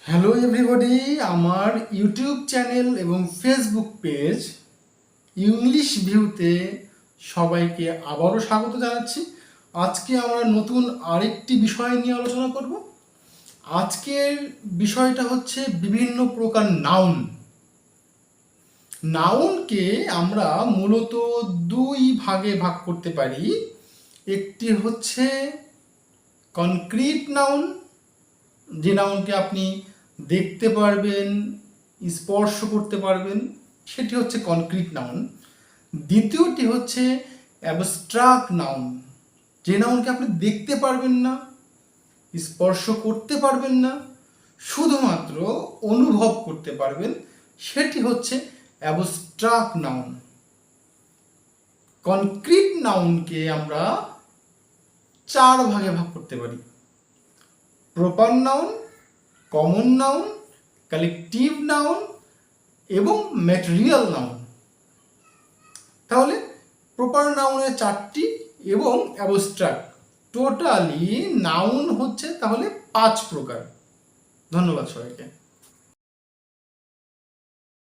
Hello everybody, আমার YouTube channel এবং Facebook page English ভিউতে সবাইকে আবারও স্বাগত জানাচ্ছি। আজকে আমরা নতুন আরেকটি বিষয় নিয়ে আলোচনা করব। আজকের বিষয়টা হচ্ছে বিভিন্ন প্রকার নাউন। নাউনকে আমরা মূলত দুই ভাগে ভাগ করতে পারি। একটি হচ্ছে কনক্রিট নাউন, যে নাউনকে আপনি দেখতে পারবেন, স্পর্শ করতে পারবেন, সেটি হচ্ছে কনক্রিট নাউন। দ্বিতীয়টি হচ্ছে অ্যাবস্ট্রাক্ট নাউন, যে নাউনকে আপনি দেখতে পারবেন না, স্পর্শ করতে পারবেন না, শুধুমাত্র অনুভব করতে পারবেন, সেটি হচ্ছে অ্যাবস্ট্রাক্ট নাউন। কনক্রিট নাউনকে আমরা চার ভাগে ভাগ করতে পারি: proper noun, common noun, collective noun এবং ম্যাটেরিয়াল নাউন। তাহলে প্রপার নাউনের চারটি এবং অ্যাবস্ট্রাক্ট, টোটালি নাউন হচ্ছে তাহলে 5 প্রকার। ধন্যবাদ সবাইকে।